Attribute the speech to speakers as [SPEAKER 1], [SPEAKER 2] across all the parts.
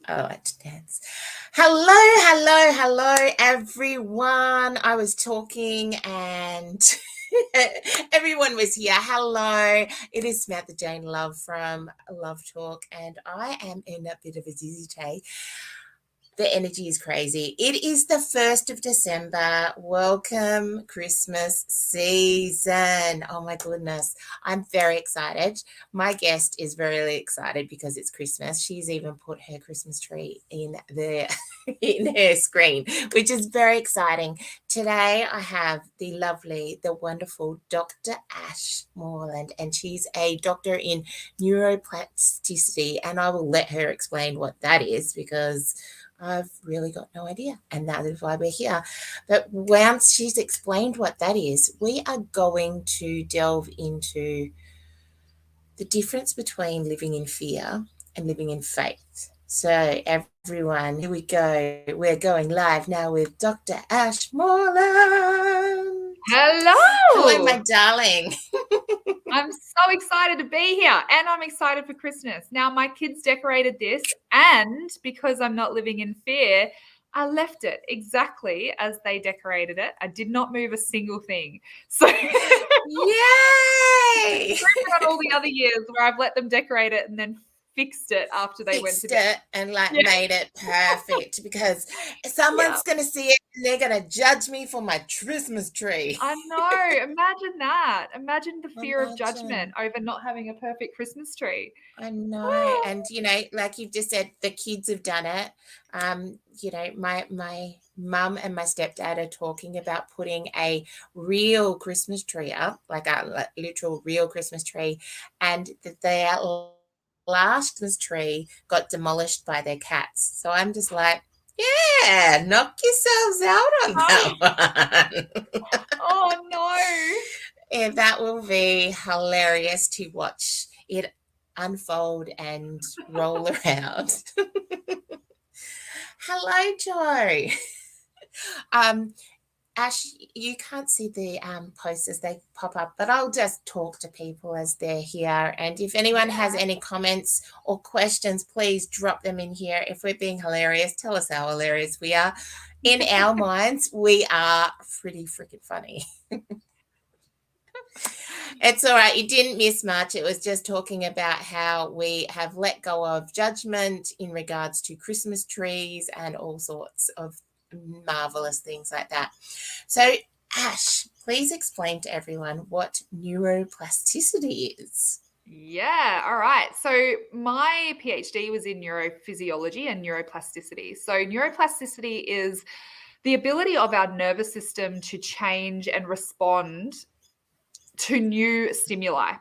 [SPEAKER 1] I like to dance. Hello, everyone. I was talking and everyone was here. Hello. It is Samantha-Jayne Love from Love Talk, and I am in a bit of a dizzy day. The energy is crazy. It is the 1st of December. Welcome Christmas season. Oh my goodness. I'm very excited. My guest is very excited because it's Christmas. She's even put her Christmas tree in the in her screen, which is very exciting. Today I have the lovely, the wonderful Dr. Ash Moreland, and she's a doctor in neuroplasticity, and I will let her explain what that is because I've really got no idea, and that is why we're here. But once she's explained what that is, we are going to delve into the difference between living in fear and living in faith. So, everyone, here we go. We're going live now with Dr. Ash Moreland.
[SPEAKER 2] Hello.
[SPEAKER 1] Hello, my darling.
[SPEAKER 2] I'm so excited to be here, and I'm excited for Christmas. Now, my kids decorated this, and because I'm not living in fear, I left it exactly as they decorated it. I did not move a single thing. So
[SPEAKER 1] Yay!
[SPEAKER 2] on all the other years where I've let them decorate it and then fixed it after they went to bed.
[SPEAKER 1] And made it perfect because someone's going to see it and they're going to judge me for my Christmas tree.
[SPEAKER 2] I know. Imagine that. Imagine the fear of judgment over not having a perfect Christmas tree.
[SPEAKER 1] I know. And, like you've just said, the kids have done it. My mum and my stepdad are talking about putting a real Christmas tree up, like a literal real Christmas tree, and their last Christmas tree got demolished by their cats. So I'm just like, yeah, knock yourselves out on that one.
[SPEAKER 2] Oh, no.
[SPEAKER 1] And that will be hilarious to watch it unfold and roll around. Hello, Joe. Ash, you can't see the posts as they pop up, but I'll just talk to people as they're here. And if anyone has any comments or questions, please drop them in here. If we're being hilarious, tell us how hilarious we are. In our minds, we are pretty freaking funny. It's all right. You didn't miss much. It was just talking about how we have let go of judgment in regards to Christmas trees and all sorts of marvelous things like that. So, Ash, please explain to everyone what neuroplasticity is.
[SPEAKER 2] Yeah, all right. So my PhD was in neurophysiology and neuroplasticity. So neuroplasticity is the ability of our nervous system to change and respond to new stimuli.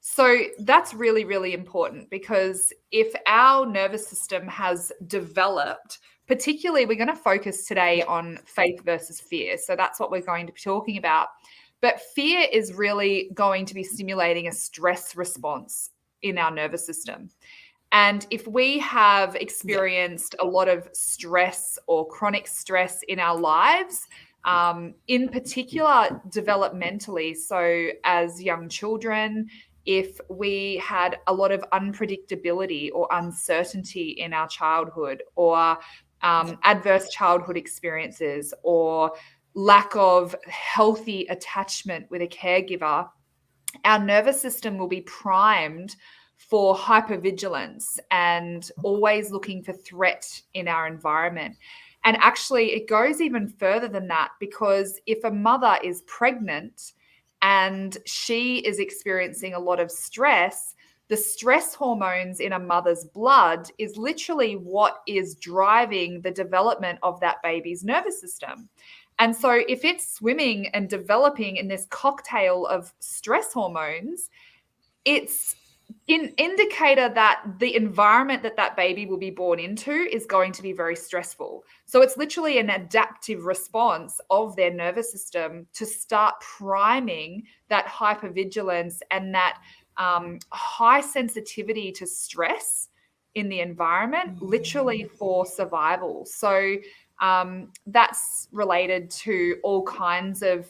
[SPEAKER 2] So that's really, really important because if our nervous system has developed, particularly we're going to focus today on faith versus fear. So that's what we're going to be talking about. But fear is really going to be stimulating a stress response in our nervous system. And if we have experienced a lot of stress or chronic stress in our lives, in particular developmentally, so as young children, if we had a lot of unpredictability or uncertainty in our childhood, or adverse childhood experiences, or lack of healthy attachment with a caregiver, our nervous system will be primed for hypervigilance and always looking for threat in our environment. And actually, it goes even further than that, because if a mother is pregnant and she is experiencing a lot of stress, the stress hormones in a mother's blood is literally what is driving the development of that baby's nervous system. And so if it's swimming and developing in this cocktail of stress hormones, it's an indicator that the environment that that baby will be born into is going to be very stressful. So it's literally an adaptive response of their nervous system to start priming that hypervigilance and that high sensitivity to stress in the environment, literally for survival. So that's related to all kinds of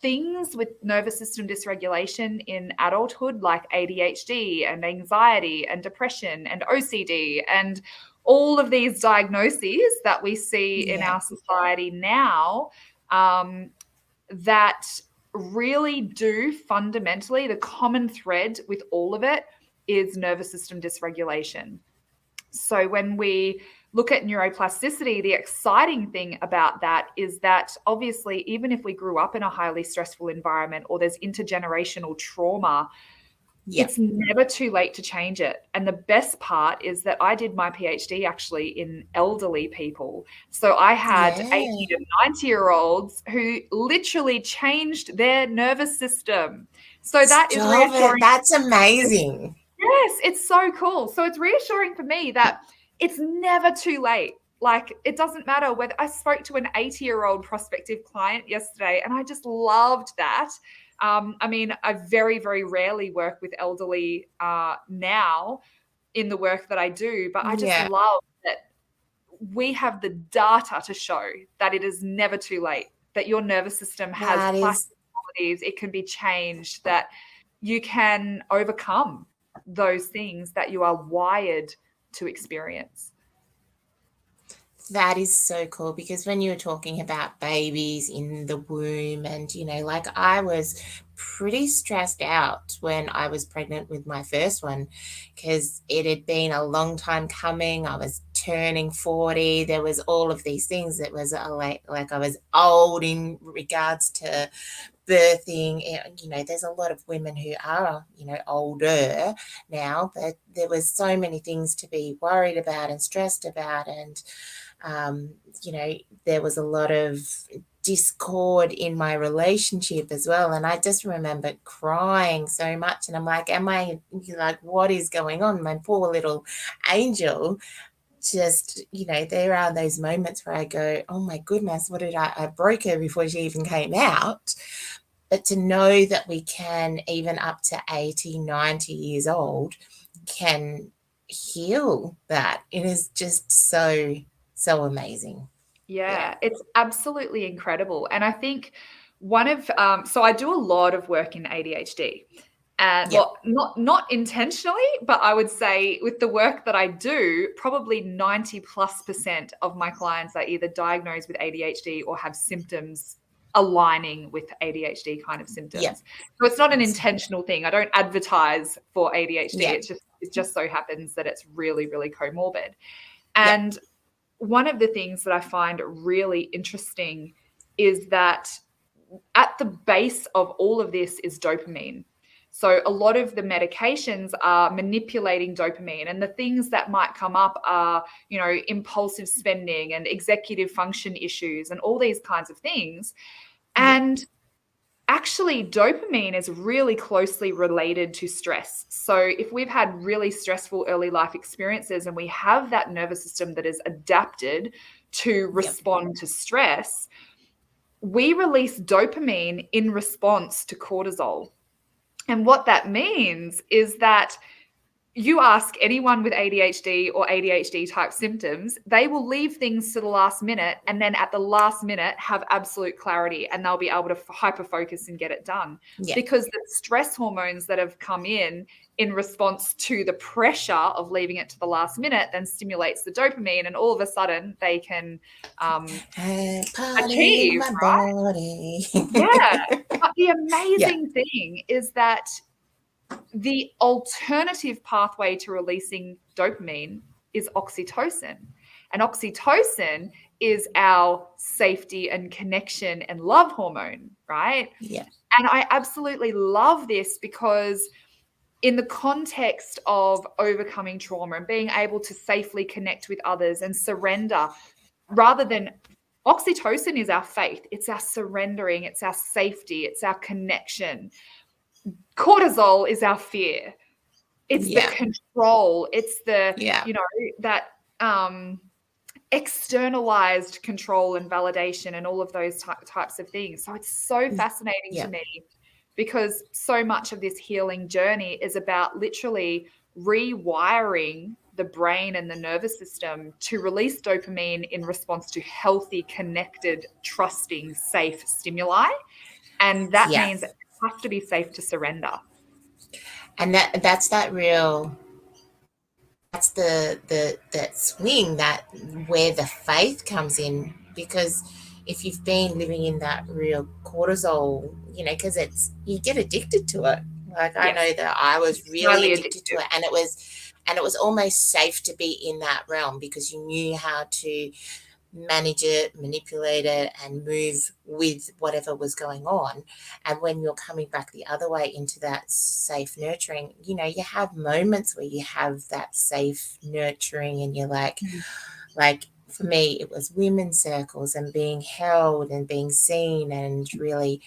[SPEAKER 2] things with nervous system dysregulation in adulthood, like ADHD and anxiety and depression and OCD and all of these diagnoses that we see in
[SPEAKER 1] Yeah.
[SPEAKER 2] our society now, that really do fundamentally, the common thread with all of it is nervous system dysregulation. So when we look at neuroplasticity, the exciting thing about that is that obviously, even if we grew up in a highly stressful environment or there's intergenerational trauma,
[SPEAKER 1] Yeah.
[SPEAKER 2] it's never too late to change it. And the best part is that I did my PhD actually in elderly people. So I had 80 to 90-year-olds who literally changed their nervous system. So that is
[SPEAKER 1] Stop it.
[SPEAKER 2] reassuring.
[SPEAKER 1] That's amazing.
[SPEAKER 2] Yes, it's so cool. So it's reassuring for me that it's never too late. Like, it doesn't matter whether I spoke to an 80-year-old prospective client yesterday, and I just loved that. I mean, I very, very rarely work with elderly now in the work that I do, but I just
[SPEAKER 1] Yeah.
[SPEAKER 2] love that we have the data to show that it is never too late, that your nervous system has
[SPEAKER 1] That is,
[SPEAKER 2] plastic qualities, it can be changed, that you can overcome those things that you are wired to experience.
[SPEAKER 1] that is so cool, because when you were talking about babies in the womb, and, like, I was pretty stressed out when I was pregnant with my first one, because it had been a long time coming. I was turning 40. There was all of these things. It was like I was old in regards to birthing. There's a lot of women who are, older now, but there was so many things to be worried about and stressed about. And um, there was a lot of discord in my relationship as well. And I just remember crying so much. And I'm like, what is going on? My poor little angel. Just, there are those moments where I go, oh my goodness, what did I broke her before she even came out. But to know that we can, even up to 80, 90 years old, can heal that, it is just so amazing. Yeah.
[SPEAKER 2] Yeah, it's absolutely incredible. And I think one of so I do a lot of work in ADHD. And
[SPEAKER 1] Yep.
[SPEAKER 2] well, not intentionally, but I would say with the work that I do, probably 90+% of my clients are either diagnosed with ADHD or have symptoms aligning with ADHD kind of symptoms.
[SPEAKER 1] Yep.
[SPEAKER 2] So it's not an intentional thing. I don't advertise for ADHD.
[SPEAKER 1] Yep.
[SPEAKER 2] It just so happens that it's really, really comorbid. And one of the things that I find really interesting is that at the base of all of this is dopamine. So a lot of the medications are manipulating dopamine, and the things that might come up are, impulsive spending and executive function issues and all these kinds of things. And actually, dopamine is really closely related to stress. So if we've had really stressful early life experiences and we have that nervous system that is adapted to respond to stress, we release dopamine in response to cortisol. And what that means is that you ask anyone with ADHD or ADHD type symptoms, they will leave things to the last minute, and then at the last minute have absolute clarity, and they'll be able to hyper focus and get it done. Because the stress hormones that have come in response to the pressure of leaving it to the last minute then stimulates the dopamine, and all of a sudden they can achieve,
[SPEAKER 1] my
[SPEAKER 2] right?
[SPEAKER 1] body.
[SPEAKER 2] Yeah. But the amazing thing is that the alternative pathway to releasing dopamine is oxytocin. And oxytocin is our safety and connection and love hormone, right?
[SPEAKER 1] Yeah.
[SPEAKER 2] And I absolutely love this because in the context of overcoming trauma and being able to safely connect with others and surrender, rather than oxytocin is our faith, it's our surrendering, it's our safety, it's our connection. Cortisol is our fear. It's the control. It's the, that externalized control and validation and all of those types of things. So it's so fascinating to me, because so much of this healing journey is about literally rewiring the brain and the nervous system to release dopamine in response to healthy, connected, trusting, safe stimuli. And that means it has to be safe to surrender.
[SPEAKER 1] And that's that real that's the that swing, that where the faith comes in, because if you've been living in that real cortisol, because you get addicted to it. Like, I know
[SPEAKER 2] Yes,
[SPEAKER 1] that I was
[SPEAKER 2] it's
[SPEAKER 1] really
[SPEAKER 2] highly
[SPEAKER 1] addicted to
[SPEAKER 2] addictive.
[SPEAKER 1] it, and it was almost safe to be in that realm because you knew how to manage it, manipulate it, and move with whatever was going on. And when you're coming back the other way into that safe nurturing, you have moments where you have that safe nurturing, and you're
[SPEAKER 2] Mm.
[SPEAKER 1] like for me, it was women's circles and being held and being seen, and really,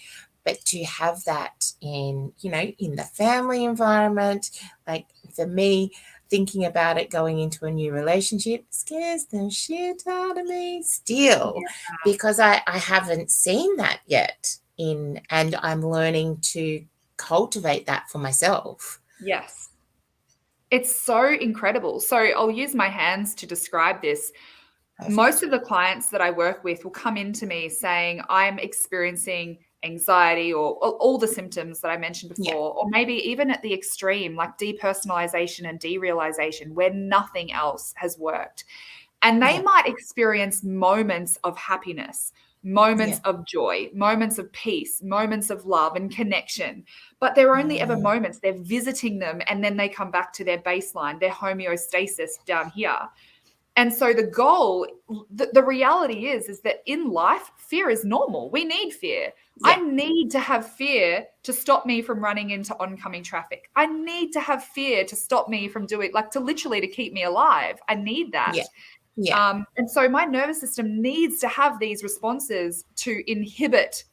[SPEAKER 1] but to have that in the family environment, like for me, thinking about it going into a new relationship scares the shit out of me still,
[SPEAKER 2] Yeah.
[SPEAKER 1] because I haven't seen that yet and I'm learning to cultivate that for myself.
[SPEAKER 2] Yes. It's so incredible. So I'll use my hands to describe this. Most
[SPEAKER 1] Perfect.
[SPEAKER 2] of the clients that I work with will come into me saying, I'm experiencing anxiety or all the symptoms that I mentioned
[SPEAKER 1] Yeah.
[SPEAKER 2] before, or maybe even at the extreme, like depersonalization and derealization, where nothing else has worked. And they
[SPEAKER 1] Yeah.
[SPEAKER 2] might experience moments of happiness,
[SPEAKER 1] Yeah.
[SPEAKER 2] moments of joy, moments of peace, moments of love and connection. But they're only ever
[SPEAKER 1] Mm,
[SPEAKER 2] moments. They're visiting them and then they come back to their baseline, their homeostasis down here. And so the goal, the reality is that in life, fear is normal. We need fear. I
[SPEAKER 1] yeah.
[SPEAKER 2] need to have fear to stop me from running into oncoming traffic. I need to have fear to stop me from doing, like, to literally to keep me alive. I need that.
[SPEAKER 1] Yeah. Yeah.
[SPEAKER 2] And so my nervous system needs to have these responses to inhibit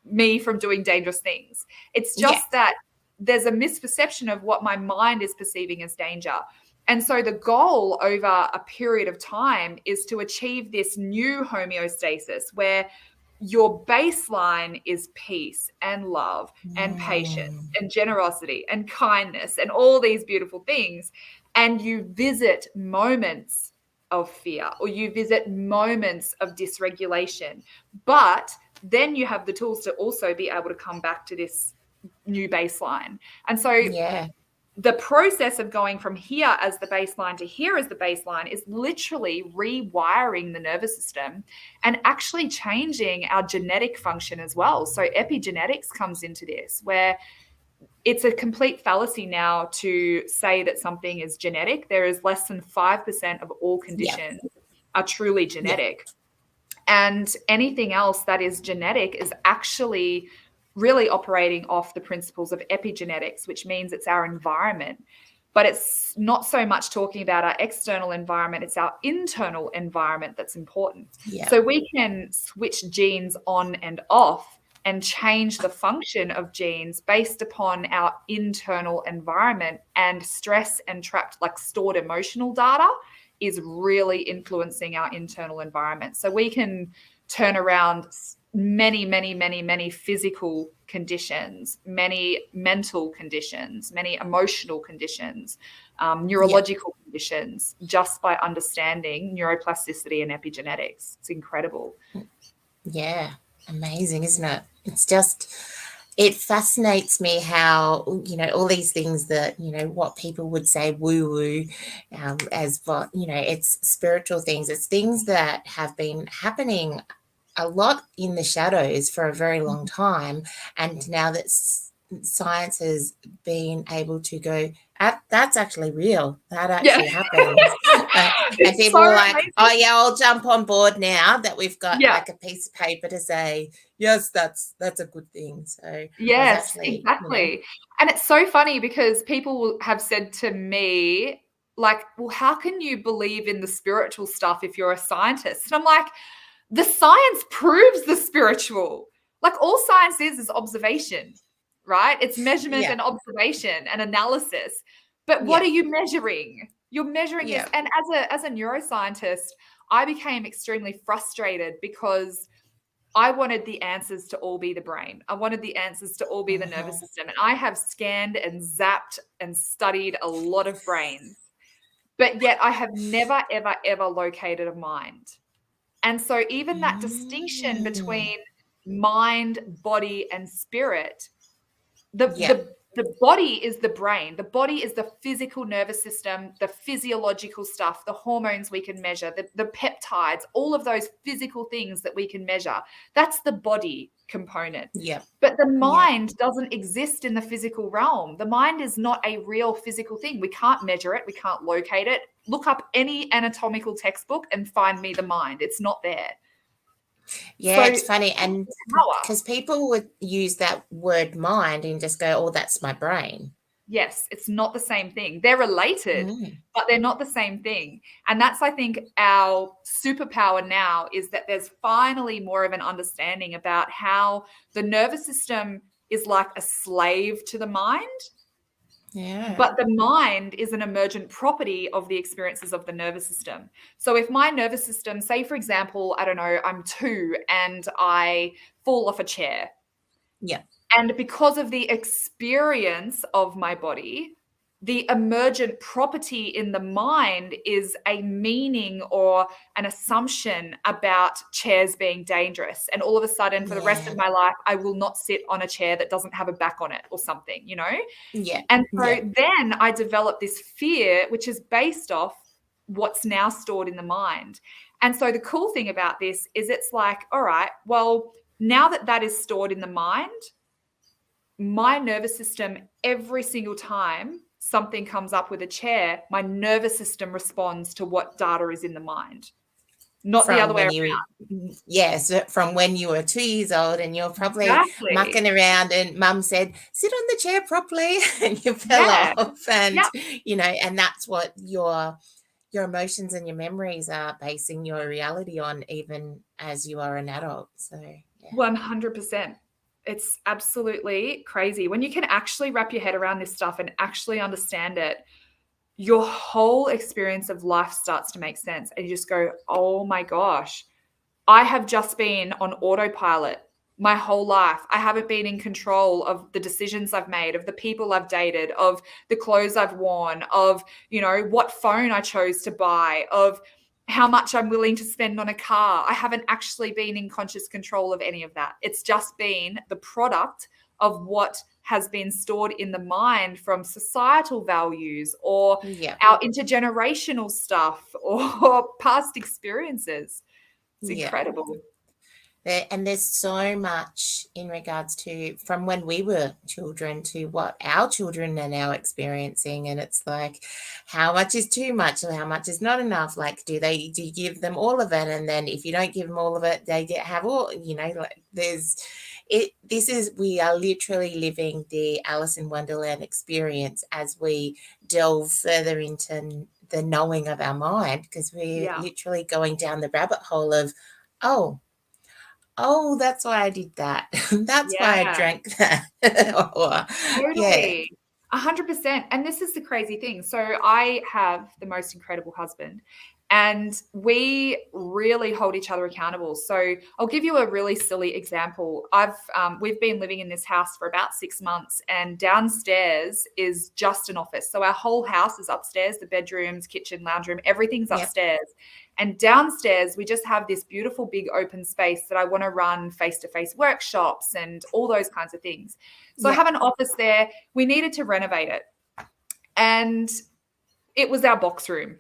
[SPEAKER 2] me from doing dangerous things. It's
[SPEAKER 1] Yeah.
[SPEAKER 2] just that there's a misperception of what my mind is perceiving as danger. And so the goal over a period of time is to achieve this new homeostasis where your baseline is peace and love and patience
[SPEAKER 1] Mm,
[SPEAKER 2] and generosity and kindness and all these beautiful things. And you visit moments of fear or you visit moments of dysregulation. But then you have the tools to also be able to come back to this new baseline. And so
[SPEAKER 1] yeah.
[SPEAKER 2] the process of going from here as the baseline to here as the baseline is literally rewiring the nervous system and actually changing our genetic function as well. So epigenetics comes into this, where it's a complete fallacy now to say that something is genetic. There is less than 5% of all
[SPEAKER 1] Yeah.
[SPEAKER 2] conditions are truly
[SPEAKER 1] Yeah.
[SPEAKER 2] genetic. And anything else that is genetic is actually really operating off the principles of epigenetics, which means it's our environment. But it's not so much talking about our external environment, it's our internal environment that's important.
[SPEAKER 1] Yeah.
[SPEAKER 2] So we can switch genes on and off and change the function of genes based upon our internal environment, and stress and trapped, like stored emotional data, is really influencing our internal environment. So we can turn around many, many, many, many physical conditions, many mental conditions, many emotional conditions,
[SPEAKER 1] Yeah.
[SPEAKER 2] neurological conditions, just by understanding neuroplasticity and epigenetics. It's incredible.
[SPEAKER 1] Yeah. Amazing, isn't it? It's just, it fascinates me how, all these things that, what people would say woo woo, as what, it's spiritual things. It's things that have been happening a lot in the shadows for a very long time. And now that science has been able to go, that's actually real. That
[SPEAKER 2] Yeah,
[SPEAKER 1] actually happens. And
[SPEAKER 2] it's so
[SPEAKER 1] people were like, oh,
[SPEAKER 2] amazing.
[SPEAKER 1] yeah, I'll jump on board now that we've got
[SPEAKER 2] Yeah.
[SPEAKER 1] like a piece of paper to say, yes, that's a good thing. So I was
[SPEAKER 2] Yes,
[SPEAKER 1] actually,
[SPEAKER 2] exactly. And it's so funny because people have said to me, like, well, how can you believe in the spiritual stuff if you're a scientist? And I'm like, the science proves the spiritual. Like, all science is observation, right? It's measurement
[SPEAKER 1] yeah,
[SPEAKER 2] and observation and analysis. But what
[SPEAKER 1] yeah,
[SPEAKER 2] are you measuring? You're measuring this.
[SPEAKER 1] yeah.
[SPEAKER 2] And as a neuroscientist, I became extremely frustrated because I wanted the answers to all be the brain. I wanted the answers to all be the nervous
[SPEAKER 1] Mhm.
[SPEAKER 2] system. And I have scanned and zapped and studied a lot of brains, but yet I have never, ever, ever located a mind. And so even that distinction
[SPEAKER 1] Mm.
[SPEAKER 2] between mind, body, and spirit, the
[SPEAKER 1] Yeah,
[SPEAKER 2] the The body is the brain. The body is the physical nervous system, the physiological stuff, the hormones we can measure, the peptides, all of those physical things that we can measure. That's the body component.
[SPEAKER 1] Yeah.
[SPEAKER 2] But the
[SPEAKER 1] Yeah.
[SPEAKER 2] mind doesn't exist in the physical realm. The mind is not a real physical thing. We can't measure it. We can't locate it. Look up any anatomical textbook and find me the mind. It's not there.
[SPEAKER 1] Yeah,
[SPEAKER 2] So
[SPEAKER 1] it's funny. And
[SPEAKER 2] power.
[SPEAKER 1] because people would use that word mind and just go, oh, that's my brain.
[SPEAKER 2] Yes, it's not the same thing. They're related,
[SPEAKER 1] Mm.
[SPEAKER 2] but they're not the same thing. And that's, I think, our superpower now, is that there's finally more of an understanding about how the nervous system is like a slave to the mind,
[SPEAKER 1] Yeah.
[SPEAKER 2] but the mind is an emergent property of the experiences of the nervous system. So if my nervous system, say, for example, I don't know, I'm 2 and I fall off a chair.
[SPEAKER 1] Yeah.
[SPEAKER 2] And because of the experience of my body, the emergent property in the mind is a meaning or an assumption about chairs being dangerous. And all of a sudden, for the rest
[SPEAKER 1] Yeah.
[SPEAKER 2] of my life, I will not sit on a chair that doesn't have a back on it or something, you know?
[SPEAKER 1] Yeah.
[SPEAKER 2] And so
[SPEAKER 1] Yeah.
[SPEAKER 2] then I develop this fear, which is based off what's now stored in the mind. And so the cool thing about this is it's like, all right, well, now that that is stored in the mind, my nervous system, every single time something comes up with a chair, my nervous system responds to what data is in the mind, not the other way around.
[SPEAKER 1] Yes, from when you were 2 years old and you're probably
[SPEAKER 2] Exactly.
[SPEAKER 1] mucking around and mum said, sit on the chair properly, and you fell
[SPEAKER 2] Yeah.
[SPEAKER 1] off. And,
[SPEAKER 2] Yep.
[SPEAKER 1] and that's what your emotions and your memories are basing your reality on, even as you are an adult. So, yeah.
[SPEAKER 2] 100%. It's absolutely crazy. When you can actually wrap your head around this stuff and actually understand it, your whole experience of life starts to make sense. And you just go, oh my gosh, I have just been on autopilot my whole life. I haven't been in control of the decisions I've made, of the people I've dated, of the clothes I've worn, of, what phone I chose to buy, of how much I'm willing to spend on a car. I haven't actually been in conscious control of any of that. It's just been the product of what has been stored in the mind from societal values or
[SPEAKER 1] Yeah.
[SPEAKER 2] our intergenerational stuff or past experiences. It's
[SPEAKER 1] Yeah.
[SPEAKER 2] incredible.
[SPEAKER 1] And there's so much in regards to from when we were children to what our children are now experiencing. And it's like, how much is too much or how much is not enough? Like, do you give them all of it? And then if you don't give them all of it, they have all, like we are literally living the Alice in Wonderland experience as we delve further into the knowing of our mind, because we're
[SPEAKER 2] Yeah.
[SPEAKER 1] literally going down the rabbit hole of, oh, that's why I did that. That's why I
[SPEAKER 2] Yeah.
[SPEAKER 1] drank that. Yeah.
[SPEAKER 2] Totally. 100%. And this is the crazy thing. So I have the most incredible husband, and we really hold each other accountable. So I'll give you a really silly example. We've been living in this house for about 6 months, and downstairs is just an office. So our whole house is upstairs, the bedrooms, kitchen, lounge room, everything's
[SPEAKER 1] Yep.
[SPEAKER 2] upstairs. And downstairs, we just have this beautiful big open space that I want to run face-to-face workshops and all those kinds of things. So I
[SPEAKER 1] Yep.
[SPEAKER 2] have an office there. We needed to renovate it. And it was our box room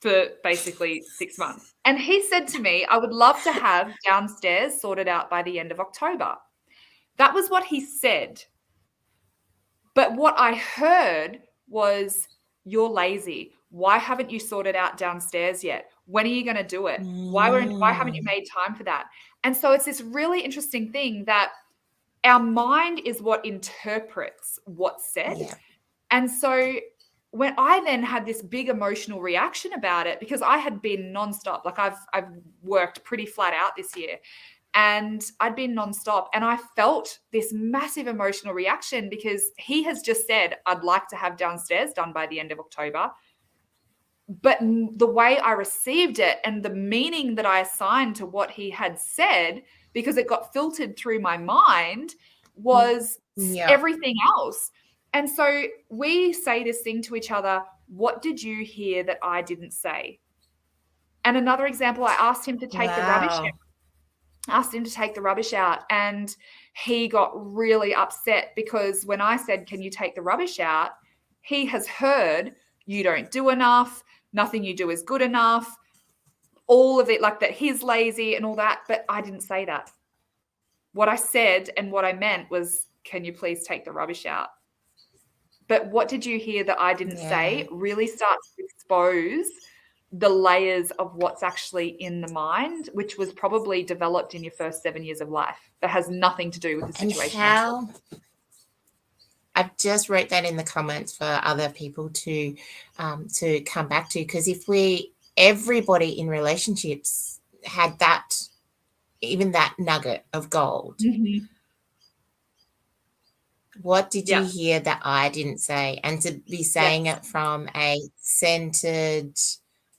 [SPEAKER 2] for basically 6 months. And he said to me, I would love to have downstairs sorted out by the end of October. That was what he said. But what I heard was, you're lazy. Why haven't you sorted out downstairs yet? When are you going to do it? Why haven't you made time for that? And so it's this really interesting thing that our mind is what interprets what's said.
[SPEAKER 1] Yeah.
[SPEAKER 2] And so when I then had this big emotional reaction about it, because I had been nonstop, like I've worked pretty flat out this year, and I'd been nonstop, and I felt this massive emotional reaction because he has just said, I'd like to have downstairs done by the end of October. But the way I received it and the meaning that I assigned to what he had said, because it got filtered through my mind, was everything else. And so we say this thing to each other, what did you hear that I didn't say? And another example, I asked him to take the rubbish out. asked him to take the rubbish out, and he got really upset because when I said, can you take the rubbish out, he has heard, you don't do enough, nothing you do is good enough, all of it, like that he's lazy and all that. But I didn't say that. What I said and what I meant was, can you please take the rubbish out? But what did you hear that I didn't say really starts to expose the layers of what's actually in the mind, which was probably developed in your first 7 years of life, that has nothing to do with the situation.
[SPEAKER 1] And how, I've just wrote that in the comments for other people to come back to, because if everybody in relationships had that, even that nugget of gold, what did you hear that I didn't say? And to be saying it from a centered,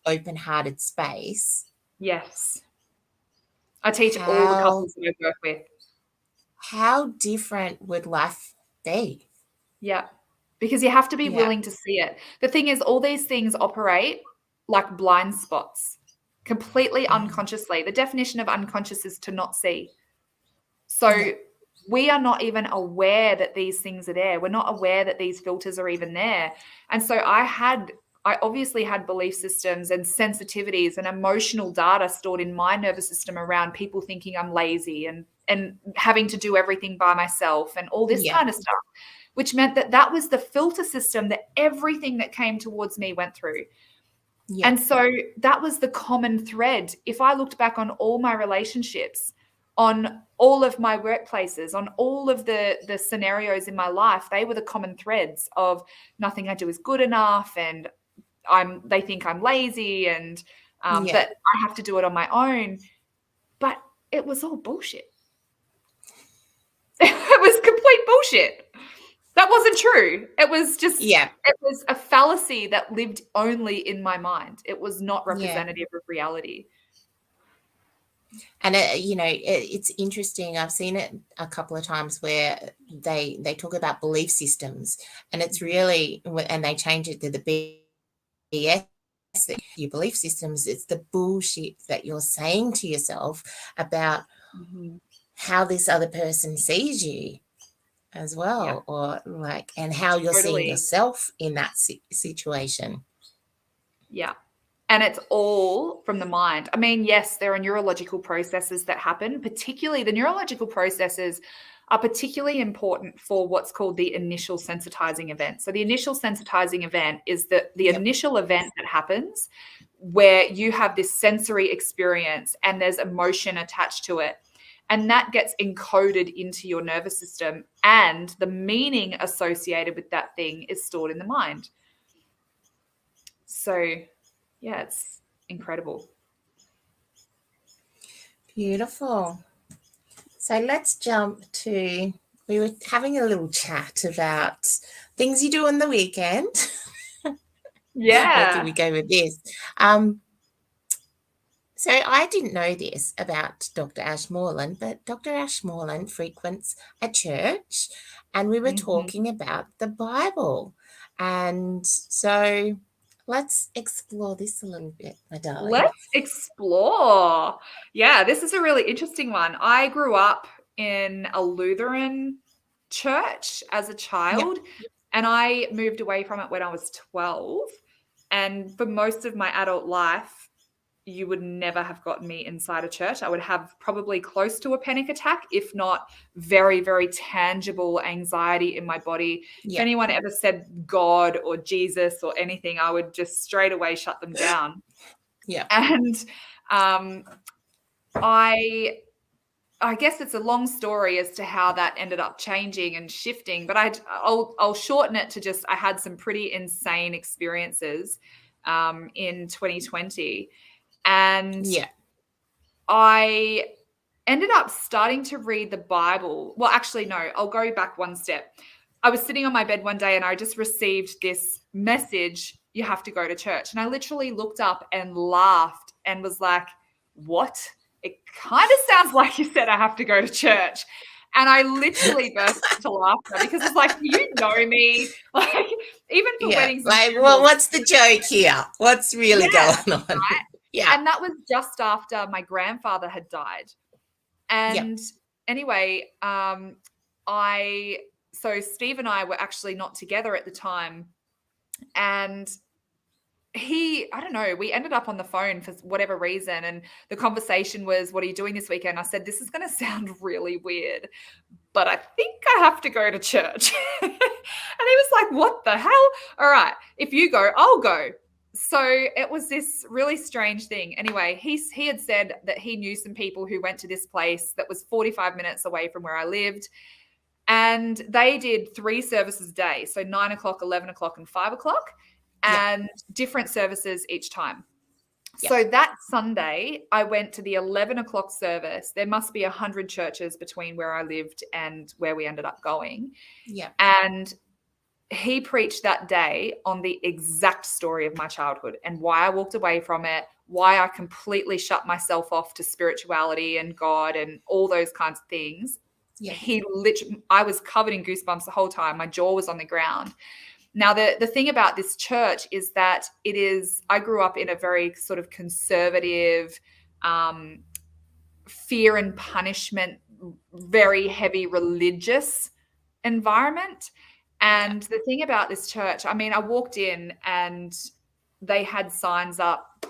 [SPEAKER 1] open-hearted space.
[SPEAKER 2] Yes. I teach all the couples that I work with.
[SPEAKER 1] How different would life be?
[SPEAKER 2] Yeah. Because you have to be willing to see it. The thing is, all these things operate like blind spots, completely unconsciously. The definition of unconscious is to not see. So we are not even aware that these things are there. We're not aware that these filters are even there. And so I obviously had belief systems and sensitivities and emotional data stored in my nervous system around people thinking I'm lazy and having to do everything by myself and all this kind of stuff, which meant that was the filter system that everything that came towards me went through. Yeah. And so that was the common thread. If I looked back on all my relationships, on all of my workplaces, on all of the scenarios in my life, they were the common threads of nothing I do is good enough, and they think I'm lazy, and that I have to do it on my own. But it was all bullshit. It was complete bullshit. That wasn't true. It was just, it was a fallacy that lived only in my mind. It was not representative of reality.
[SPEAKER 1] And it's interesting. I've seen it a couple of times where they talk about belief systems, and it's really, and they change it to the BS. Your belief systems, it's the bullshit that you're saying to yourself about how this other person sees you as well, or like, and how you're seeing yourself in that situation.
[SPEAKER 2] Yeah. And it's all from the mind. I mean, yes, there are neurological processes that happen, particularly the neurological processes are particularly important for what's called the initial sensitizing event. So the initial sensitizing event is the initial event that happens where you have this sensory experience and there's emotion attached to it. And that gets encoded into your nervous system, and the meaning associated with that thing is stored in the mind. So yeah, it's incredible.
[SPEAKER 1] Beautiful. So let's jump to, we were having a little chat about things you do on the weekend.
[SPEAKER 2] Yeah.
[SPEAKER 1] Where do we go with this? So I didn't know this about Dr. Ash Moreland, but Dr. Ash Moreland frequents a church, and we were talking about the Bible. And so let's explore this a little bit, my darling.
[SPEAKER 2] Let's explore. Yeah, this is a really interesting one. I grew up in a Lutheran church as a child, and I moved away from it when I was 12. And for most of my adult life, you would never have gotten me inside a church. I would have probably close to a panic attack, if not very, very tangible anxiety in my body. If anyone ever said God or Jesus or anything, I would just straight away shut them down. And I guess it's a long story as to how that ended up changing and shifting, but I'll shorten it to just, I had some pretty insane experiences in 2020. And I ended up starting to read the Bible. Well, actually, no, I'll go back one step. I was sitting on my bed one day and I just received this message, you have to go to church. And I literally looked up and laughed and was like, what? It kind of sounds like you said I have to go to church. And I literally burst into laughter because it's like, you know me, like even for weddings.
[SPEAKER 1] Like, well, what's the joke here? What's really going on?
[SPEAKER 2] Right? Yeah. And that was just after my grandfather had died. And anyway, so Steve and I were actually not together at the time, and I don't know, we ended up on the phone for whatever reason, and the conversation was, what are you doing this weekend? I said, this is going to sound really weird, but I think I have to go to church. And he was like, what the hell? All right, if you go, I'll go. So it was this really strange thing. Anyway, he had said that he knew some people who went to this place that was 45 minutes away from where I lived. And they did 3 services a day. So 9 o'clock, 11 o'clock, and 5 o'clock, and different services each time. So that Sunday, I went to the 11 o'clock service. There must be 100 churches between where I lived and where we ended up going.
[SPEAKER 1] Yeah.
[SPEAKER 2] And he preached that day on the exact story of my childhood and why I walked away from it, why I completely shut myself off to spirituality and God and all those kinds of things.
[SPEAKER 1] Yeah.
[SPEAKER 2] I was covered in goosebumps the whole time. My jaw was on the ground. Now, the thing about this church is that I grew up in a very sort of conservative, fear and punishment, very heavy religious environment. And the thing about this church, I mean, I walked in and they had signs up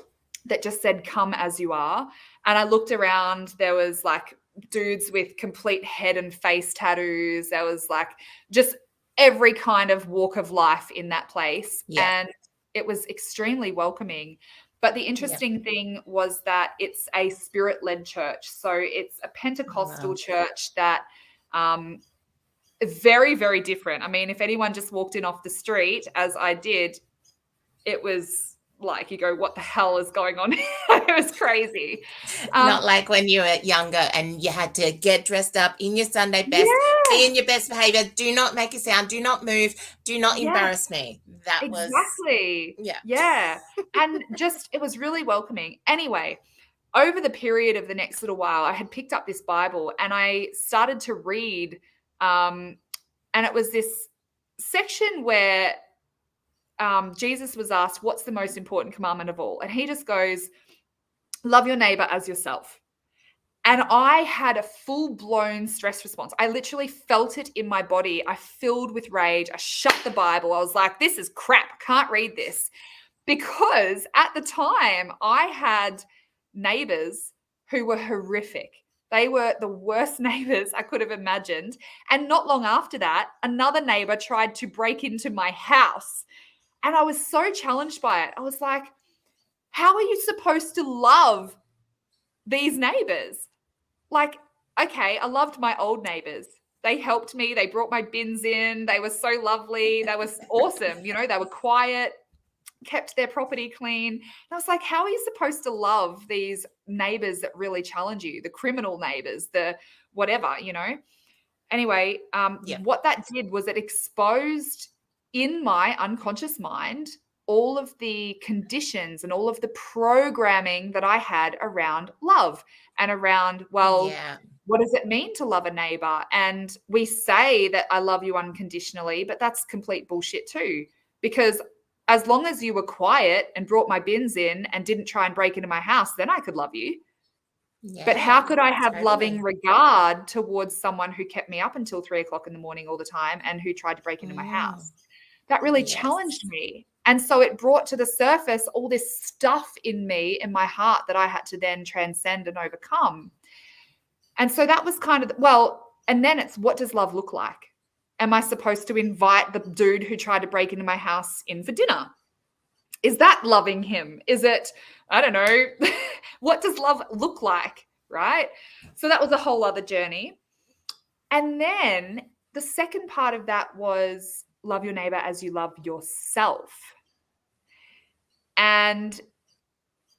[SPEAKER 2] that just said, come as you are. And I looked around, there was like dudes with complete head and face tattoos. There was like just every kind of walk of life in that place. And it was extremely welcoming. But the interesting thing was that it's a spirit-led church. So it's a Pentecostal church that very, very different. I mean, if anyone just walked in off the street, as I did, it was like, you go, what the hell is going on? It was crazy.
[SPEAKER 1] Not like when you were younger and you had to get dressed up in your Sunday best, be in your best behavior, do not make a sound, do not move, do not embarrass me. That was
[SPEAKER 2] exactly. Yeah. And just, it was really welcoming. Anyway, over the period of the next little while, I had picked up this Bible and I started to read, and it was this section where Jesus was asked, what's the most important commandment of all? And he just goes, love your neighbor as yourself. And I had a full-blown stress response. I literally felt it in my body. I filled with rage. I shut the Bible. I was like, this is crap. I can't read this. Because at the time, I had neighbors who were horrific. They were the worst neighbors I could have imagined. And not long after that, another neighbor tried to break into my house. And I was so challenged by it. I was like, how are you supposed to love these neighbors? Like, okay, I loved my old neighbors. They helped me. They brought my bins in. They were so lovely. They were awesome. You know, they were quiet, kept their property clean. And I was like, how are you supposed to love these neighbors that really challenge you, the criminal neighbors, the whatever, you know? Anyway, what that did was it exposed in my unconscious mind all of the conditions and all of the programming that I had around love and around, what does it mean to love a neighbor? And we say that I love you unconditionally, but that's complete bullshit too. Because as long as you were quiet and brought my bins in and didn't try and break into my house, then I could love you. But how could I have loving regard towards someone who kept me up until 3 o'clock in the morning all the time and who tried to break into my house? That really challenged me. And so it brought to the surface all this stuff in me, in my heart, that I had to then transcend and overcome. And so that was kind of, and then it's, what does love look like? Am I supposed to invite the dude who tried to break into my house in for dinner? Is that loving him? Is it, I don't know, what does love look like, right? So that was a whole other journey. And then the second part of that was love your neighbor as you love yourself. And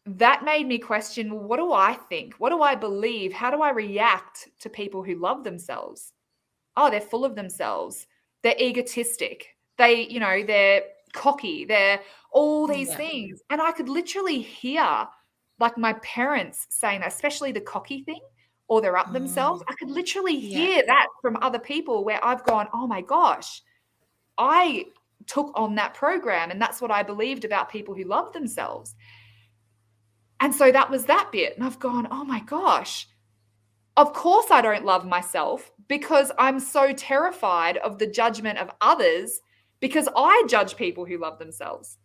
[SPEAKER 2] that made me question, well, what do I think? What do I believe? How do I react to people who love themselves? Oh, they're full of themselves. They're egotistic. They're cocky. They're all these things. And I could literally hear like my parents saying that, especially the cocky thing, or they're up themselves. I could literally hear that from other people where I've gone, oh my gosh, I took on that program and that's what I believed about people who love themselves. And so that was that bit. And I've gone, oh my gosh, Of course I don't love myself because I'm so terrified of the judgment of others because I judge people who love themselves.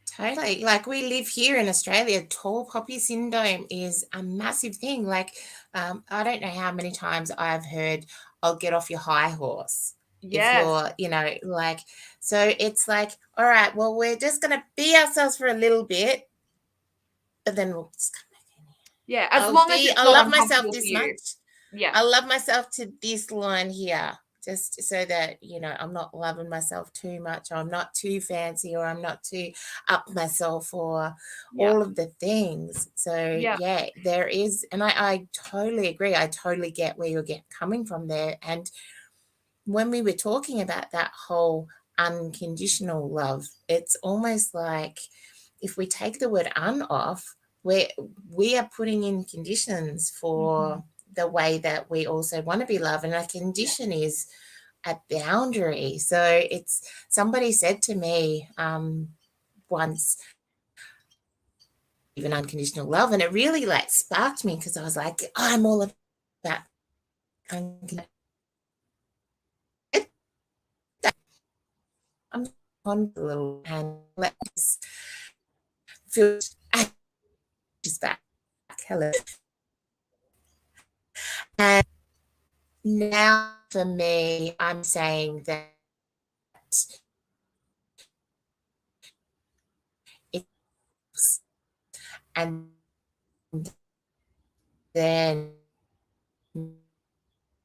[SPEAKER 1] Totally. Like we live here in Australia, tall poppy syndrome is a massive thing. Like, I don't know how many times I've heard, "I'll get off your high horse." If
[SPEAKER 2] Yes.
[SPEAKER 1] you're, like, so it's like, all right, well, we're just going to be ourselves for a little bit, but then we'll just come back in here.
[SPEAKER 2] Yeah. As long as it's
[SPEAKER 1] I
[SPEAKER 2] not
[SPEAKER 1] love myself
[SPEAKER 2] uncomfortable for
[SPEAKER 1] this
[SPEAKER 2] you.
[SPEAKER 1] much.
[SPEAKER 2] Yeah.
[SPEAKER 1] I love myself to this line here, just so that, I'm not loving myself too much, or I'm not too fancy, or I'm not too up myself, or
[SPEAKER 2] Yeah.
[SPEAKER 1] all of the things. So,
[SPEAKER 2] Yeah.
[SPEAKER 1] yeah, there is, and I totally agree. I totally get where you're coming from there. And when we were talking about that whole unconditional love, it's almost like if we take the word "un" off, we are putting in conditions for the way that we also want to be loved. And a condition is a boundary. So it's, somebody said to me once, even unconditional love, and it really like sparked me, because I was like, I'm all about unconditional. I'm on a little and let this feel just back. Hello. And now for me, I'm saying that it's, and then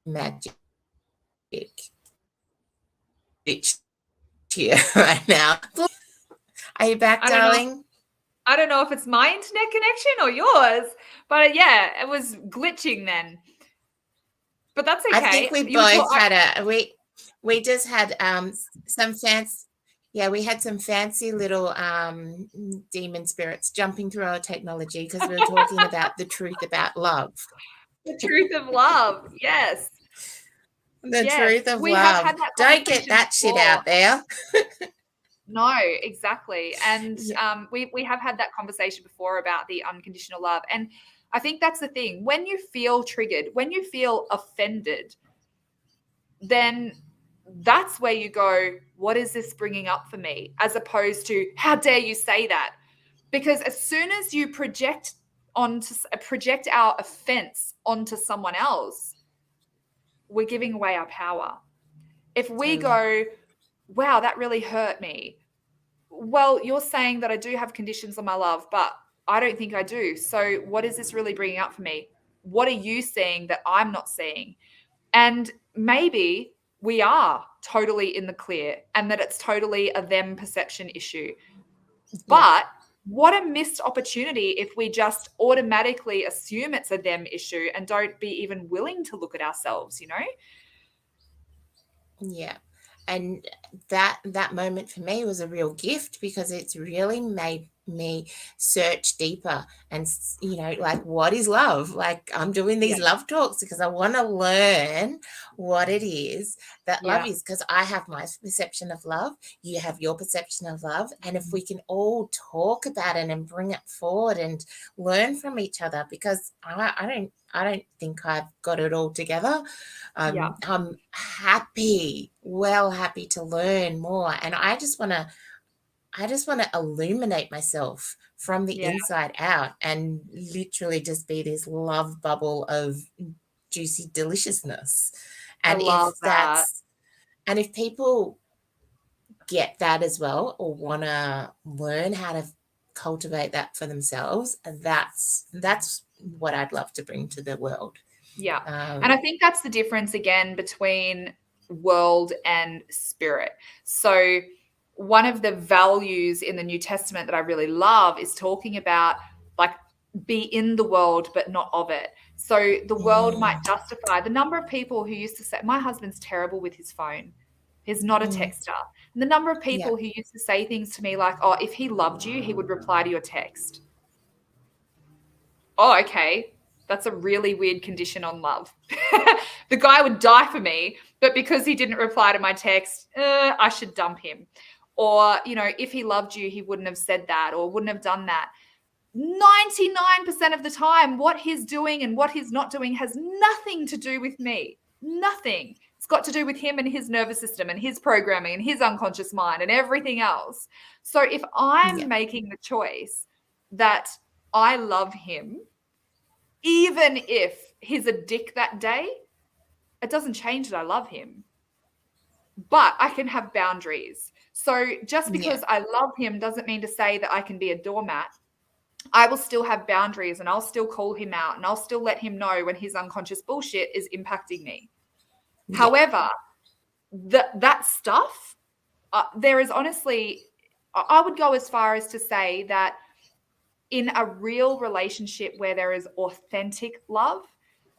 [SPEAKER 1] magic. It's here right now. Are you back,
[SPEAKER 2] I don't know.
[SPEAKER 1] darling?
[SPEAKER 2] I don't know if it's my internet connection or yours, but yeah, it was glitching then. But that's
[SPEAKER 1] I
[SPEAKER 2] okay.
[SPEAKER 1] think we
[SPEAKER 2] You were
[SPEAKER 1] both had we just had some fancy, yeah, we had some fancy little demon spirits jumping through our technology, because we were talking about the truth about love.
[SPEAKER 2] the truth of love. Yes.
[SPEAKER 1] The
[SPEAKER 2] Yes.
[SPEAKER 1] truth of
[SPEAKER 2] We have
[SPEAKER 1] love.
[SPEAKER 2] had that
[SPEAKER 1] Don't get
[SPEAKER 2] conversation
[SPEAKER 1] that shit
[SPEAKER 2] before.
[SPEAKER 1] out there.
[SPEAKER 2] No, exactly. And
[SPEAKER 1] Yeah.
[SPEAKER 2] we have had that conversation before about the unconditional love. And I think that's the thing. When you feel triggered, when you feel offended, then that's where you go, what is this bringing up for me? As opposed to, how dare you say that? Because as soon as you project our offense onto someone else, we're giving away our power. If we
[SPEAKER 1] Totally.
[SPEAKER 2] go, wow, that really hurt me. Well, you're saying that I do have conditions on my love, but I don't think I do. So what is this really bringing up for me? What are you seeing that I'm not seeing? And maybe we are totally in the clear and that it's totally a them perception issue.
[SPEAKER 1] Yeah.
[SPEAKER 2] But what a missed opportunity if we just automatically assume it's a them issue and don't be even willing to look at ourselves,
[SPEAKER 1] Yeah. And that moment for me was a real gift, because it's really made me search deeper and, like, what is love? Like, I'm doing
[SPEAKER 2] Yeah.
[SPEAKER 1] these love talks because I want to learn what it is that love
[SPEAKER 2] Yeah.
[SPEAKER 1] is, because I have my perception of love, you have your perception of love, and if we can all talk about it and bring it forward and learn from each other, because I don't think I've got it all together.
[SPEAKER 2] Yeah.
[SPEAKER 1] I'm happy to learn more, and I just want to illuminate myself from the
[SPEAKER 2] Yeah.
[SPEAKER 1] inside out, and literally just be this love bubble of juicy deliciousness.
[SPEAKER 2] I
[SPEAKER 1] And
[SPEAKER 2] love that.
[SPEAKER 1] if people get that as well, or want to learn how to cultivate that for themselves, that's what I'd love to bring to the world.
[SPEAKER 2] Yeah. And I think that's the difference again between world and spirit. So, one of the values in the New Testament that I really love is talking about, like, be in the world, but not of it. So, the world might justify the number of people who used to say, my husband's terrible with his phone. He's not a texter. And the number of
[SPEAKER 1] Yeah.
[SPEAKER 2] people who used to say things to me like, oh, if he loved you, he would reply to your text. Oh, okay, that's a really weird condition on love. The guy would die for me, but because he didn't reply to my text, I should dump him. Or, if he loved you, he wouldn't have said that or wouldn't have done that. 99% of the time, what he's doing and what he's not doing has nothing to do with me. Nothing. It's got to do with him and his nervous system and his programming and his unconscious mind and everything else. So if I'm making the choice that I love him, even if he's a dick that day, it doesn't change that I love him. But I can have boundaries. So just because I love him doesn't mean to say that I can be a doormat. I will still have boundaries, and I'll still call him out, and I'll still let him know when his unconscious bullshit is impacting me. However, that stuff, there is honestly, I would go as far as to say that in a real relationship where there is authentic love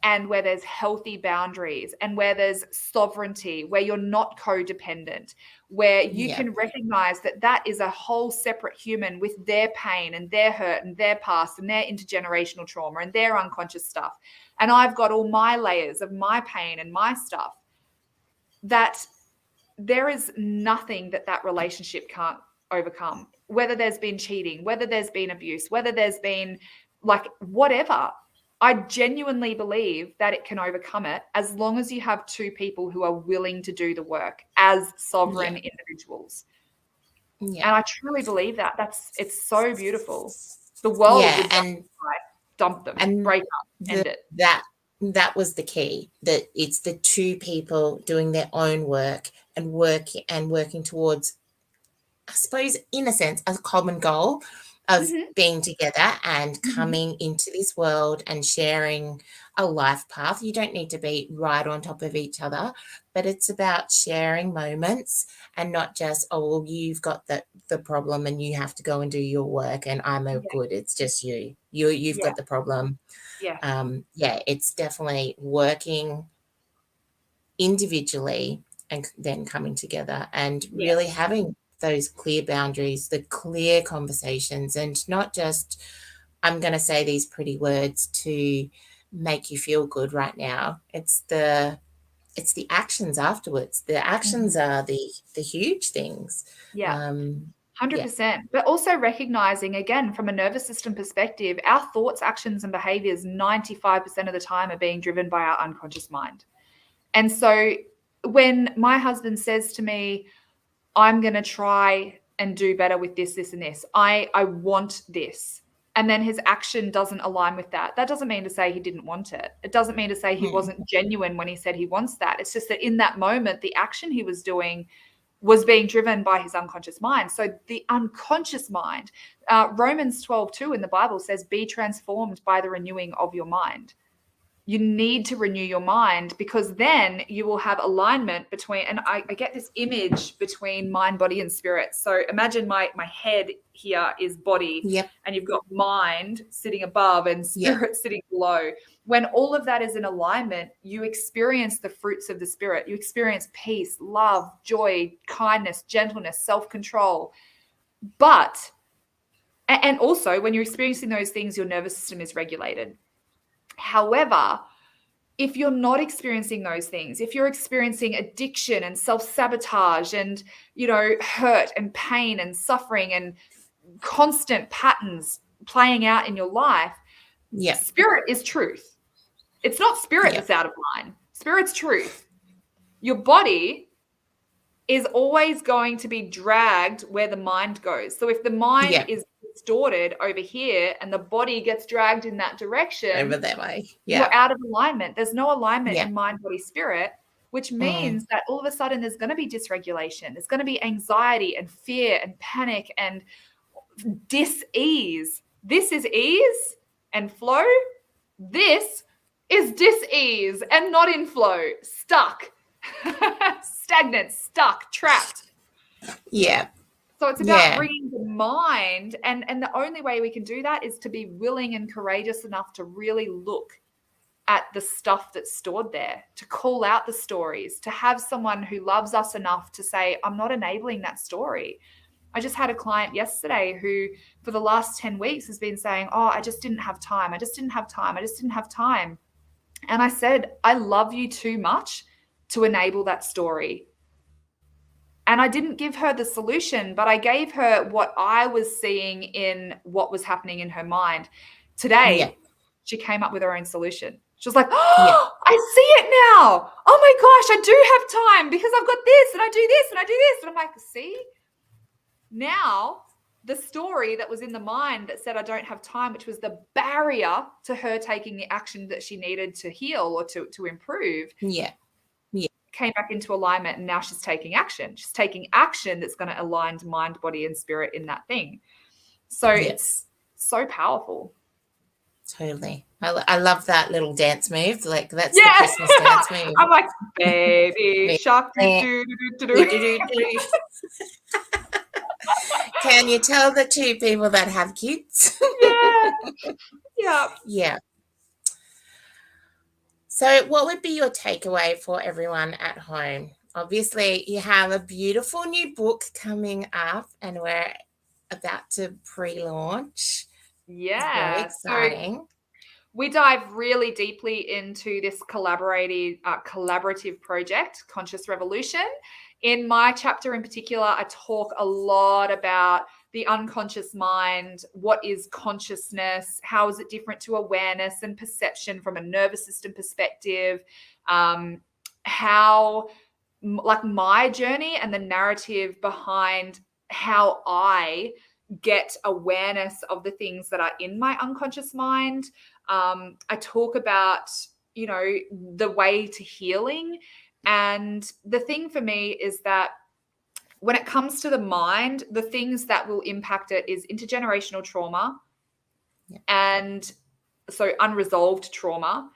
[SPEAKER 2] and where there's healthy boundaries and where there's sovereignty, where you're not codependent, where you can recognize that that is a whole separate human with their pain and their hurt and their past and their intergenerational trauma and their unconscious stuff. And I've got all my layers of my pain and my stuff, that there is nothing that relationship can't overcome, whether there's been cheating, whether there's been abuse, whether there's been like whatever. I genuinely believe that it can overcome it as long as you have two people who are willing to do the work as sovereign individuals. And I truly believe that. It's so beautiful. The world would dump them, and break up, end it.
[SPEAKER 1] That was the key, that it's the two people doing their own work and working towards, I suppose, in a sense, a common goal of being together and coming into this world and sharing a life path. You don't need to be right on top of each other, but it's about sharing moments and not just, oh, well, you've got the problem and you have to go and do your work and I'm good. It's just you've got the problem. It's definitely working individually and then coming together and really having those clear boundaries, the clear conversations, and not just, I'm going to say these pretty words to make you feel good right now. It's the actions afterwards. The actions are the huge things.
[SPEAKER 2] 100%. But also recognizing, again, from a nervous system perspective, our thoughts, actions, and behaviors 95% of the time are being driven by our unconscious mind. And so when my husband says to me, I'm going to try and do better with this, this, and this, I want this, and then his action doesn't align with that, that doesn't mean to say he didn't want it. It doesn't mean to say he wasn't genuine when he said he wants that. It's just that in that moment, the action he was doing was being driven by his unconscious mind. So the unconscious mind, Romans 12:2 in the Bible says, be transformed by the renewing of your mind. You need to renew your mind, because then you will have alignment between, and I get this image between mind, body, and spirit. So imagine my head here is body, and you've got mind sitting above and spirit sitting below. When all of that is in alignment, you experience the fruits of the spirit. You experience peace, love, joy, kindness, gentleness, self-control. But, and also when you're experiencing those things, your nervous system is regulated. However, if you're not experiencing those things, if you're experiencing addiction and self-sabotage and, hurt and pain and suffering and constant patterns playing out in your life, spirit is truth. It's not spirit that's out of line. Spirit's truth. Your body is always going to be dragged where the mind goes. So if the mind is distorted over here and the body gets dragged in that direction,
[SPEAKER 1] over that way,
[SPEAKER 2] you're out of alignment. There's no alignment in mind, body, spirit, which means that all of a sudden there's going to be dysregulation. There's going to be anxiety and fear and panic and dis-ease. This is ease and flow. This is dis-ease and not in flow. Stuck, stagnant, stuck, trapped. So it's about bringing the mind, and the only way we can do that is to be willing and courageous enough to really look at the stuff that's stored there, to call out the stories, to have someone who loves us enough to say, I'm not enabling that story. I just had a client yesterday who for the last 10 weeks has been saying, oh, I just didn't have time. I just didn't have time. I just didn't have time. And I said, I love you too much to enable that story. And I didn't give her the solution, but I gave her what I was seeing in what was happening in her mind.
[SPEAKER 1] Yeah.
[SPEAKER 2] Today, she came up with her own solution. She was like,
[SPEAKER 1] Yeah.
[SPEAKER 2] oh, I see it now. Oh my gosh, I do have time because I've got this and I do this and I do this. And I'm like, see, now the story that was in the mind that said I don't have time, which was the barrier to her taking the action that she needed to heal or to improve,
[SPEAKER 1] Yeah. Yeah.
[SPEAKER 2] came back into alignment, and now she's taking action. She's taking action that's going to align mind, body, and spirit in that thing. So it's so powerful.
[SPEAKER 1] Totally. I love that little dance move. Like that's the Christmas dance move.
[SPEAKER 2] I'm like, baby shark.
[SPEAKER 1] Can you tell the two people that have kids?
[SPEAKER 2] Yeah.
[SPEAKER 1] Yeah. So what would be your takeaway for everyone at home? Obviously, you have a beautiful new book coming up and we're about to pre-launch.
[SPEAKER 2] Yeah.
[SPEAKER 1] It's very exciting.
[SPEAKER 2] So we dive really deeply into this collaborative project, Conscious Revolution. In my chapter in particular, I talk a lot about the unconscious mind. What is consciousness? How is it different to awareness and perception from a nervous system perspective? How, like, my journey and the narrative behind how I get awareness of the things that are in my unconscious mind. I talk about, the way to healing. And the thing for me is that when it comes to the mind, the things that will impact it is intergenerational trauma.
[SPEAKER 1] Yeah.
[SPEAKER 2] And so unresolved trauma,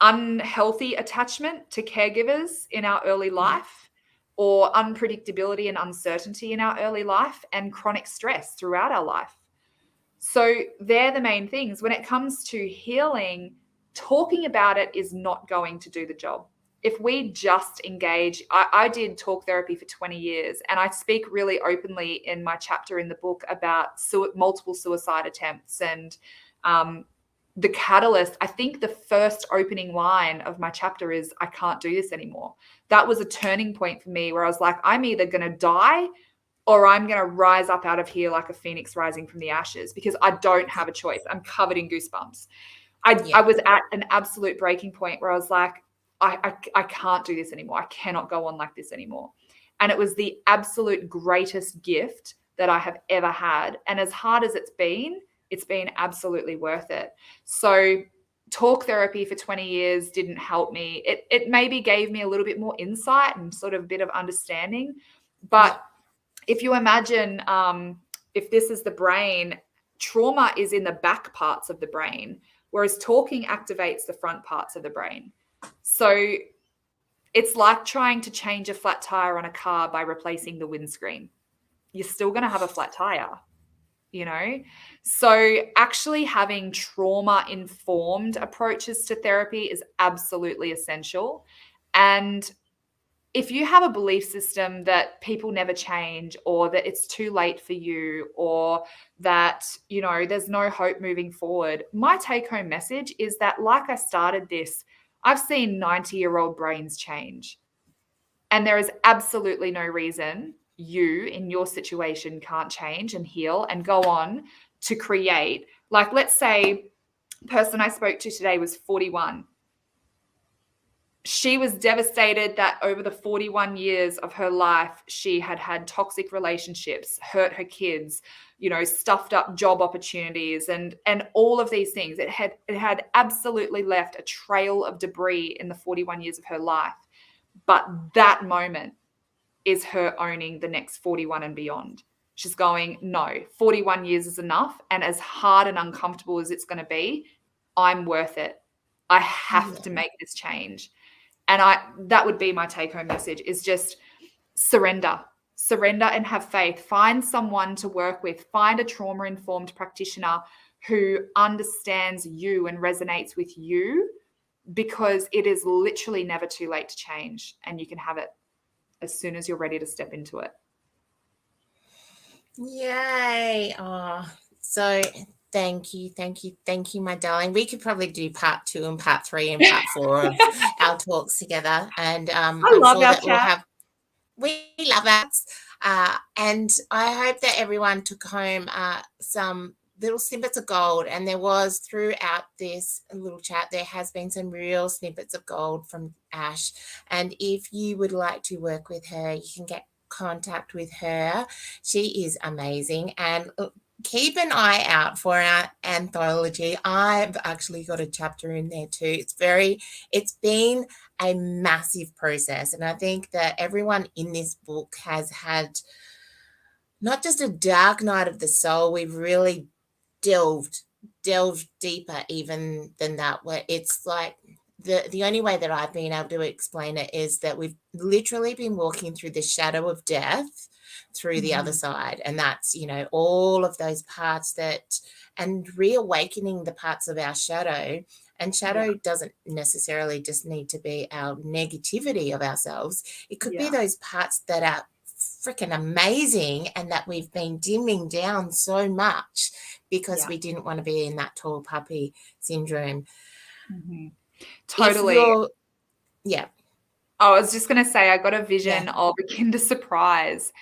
[SPEAKER 2] unhealthy attachment to caregivers in our early life, or unpredictability and uncertainty in our early life, and chronic stress throughout our life. So they're the main things. When it comes to healing, talking about it is not going to do the job. If we just engage, I did talk therapy for 20 years, and I speak really openly in my chapter in the book about multiple suicide attempts and the catalyst. I think the first opening line of my chapter is, I can't do this anymore. That was a turning point for me where I was like, I'm either going to die or I'm going to rise up out of here like a phoenix rising from the ashes, because I don't have a choice. I'm covered in goosebumps. I was at an absolute breaking point where I was like, I can't do this anymore. I cannot go on like this anymore. And it was the absolute greatest gift that I have ever had. And as hard as it's been absolutely worth it. So talk therapy for 20 years didn't help me. It maybe gave me a little bit more insight and sort of a bit of understanding. But if you imagine, if this is the brain, trauma is in the back parts of the brain, whereas talking activates the front parts of the brain. So it's like trying to change a flat tire on a car by replacing the windscreen. You're still going to have a flat tire, So actually having trauma-informed approaches to therapy is absolutely essential. And if you have a belief system that people never change, or that it's too late for you, or that, there's no hope moving forward, my take-home message is that, like I started this, I've seen 90-year-old brains change. And there is absolutely no reason you, in your situation, can't change and heal and go on to create. Like, let's say the person I spoke to today was 41. She was devastated that over the 41 years of her life, she had had toxic relationships, hurt her kids, stuffed up job opportunities, and all of these things. It had absolutely left a trail of debris in the 41 years of her life. But that moment is her owning the next 41 and beyond. She's going, no, 41 years is enough. And as hard and uncomfortable as it's going to be, I'm worth it. I have to make this change. And that would be my take-home message, is just surrender and have faith. Find someone to work with. Find a trauma-informed practitioner who understands you and resonates with you, because it is literally never too late to change, and you can have it as soon as you're ready to step into it.
[SPEAKER 1] Yay. Oh, so thank you, my darling. We could probably do part 2 and part 3 and part 4 of our talks together. And
[SPEAKER 2] I love our chat.
[SPEAKER 1] we love us. And I hope that everyone took home some little snippets of gold. And there was, throughout this little chat, there has been some real snippets of gold from Ash. And if you would like to work with her, you can get contact with her. She is amazing. And keep an eye out for our anthology. I've actually got a chapter in there too. It's been a massive process. And I think that everyone in this book has had not just a dark night of the soul, we've really delved deeper even than that, where it's like the only way that I've been able to explain it is that we've literally been walking through the shadow of death through the other side. And that's, all of those parts and reawakening the parts of our shadow. And shadow doesn't necessarily just need to be our negativity of ourselves. It could be those parts that are freaking amazing and that we've been dimming down so much because we didn't want to be in that tall puppy syndrome.
[SPEAKER 2] Totally. I was just going to say, I got a vision of a Kinder Surprise.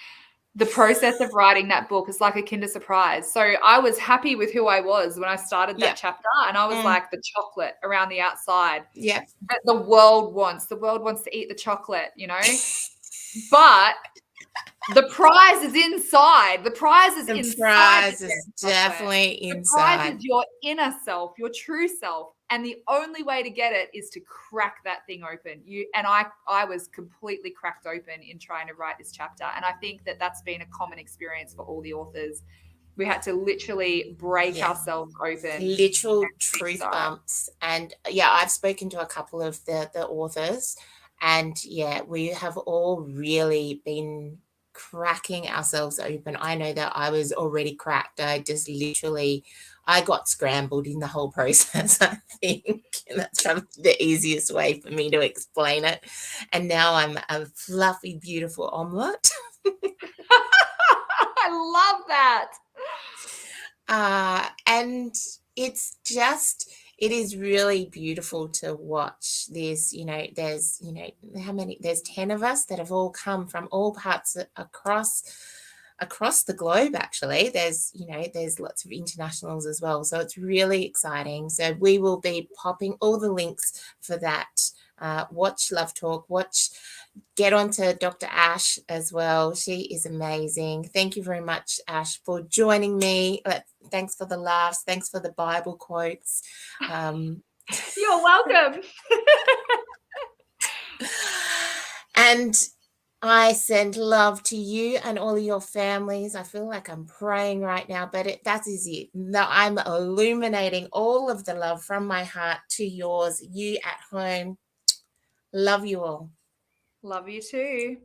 [SPEAKER 2] The process of writing that book is like a Kinder Surprise. So I was happy with who I was when I started that chapter, and I was like the chocolate around the outside.
[SPEAKER 1] Yeah.
[SPEAKER 2] That the world wants to eat the chocolate, But the prize is inside. The prize is inside.
[SPEAKER 1] The prize is definitely inside.
[SPEAKER 2] The prize is your inner self, your true self. And the only way to get it is to crack that thing open. I was completely cracked open in trying to write this chapter. And I think that that's been a common experience for all the authors. We had to literally break ourselves open.
[SPEAKER 1] Literal truth bumps. And I've spoken to a couple of the authors, and we have all really been cracking ourselves open. I know that I was already cracked. I got scrambled in the whole process, I think. And that's probably the easiest way for me to explain it. And now I'm a fluffy, beautiful omelette.
[SPEAKER 2] I love that.
[SPEAKER 1] And it is really beautiful to watch this. There's, there's 10 of us that have all come from all parts across the globe. Actually, there's lots of internationals as well, so it's really exciting. So we will be popping all the links for that. Watch Love Talk, get onto Dr. Ash as well. She is amazing. Thank you very much, Ash, for joining me. Thanks for the laughs. Thanks for the Bible quotes.
[SPEAKER 2] You're welcome.
[SPEAKER 1] And I send love to you and all of your families. I feel like I'm praying right now, but that is it. No, I'm illuminating all of the love from my heart to yours. You at home. Love you all.
[SPEAKER 2] Love you too.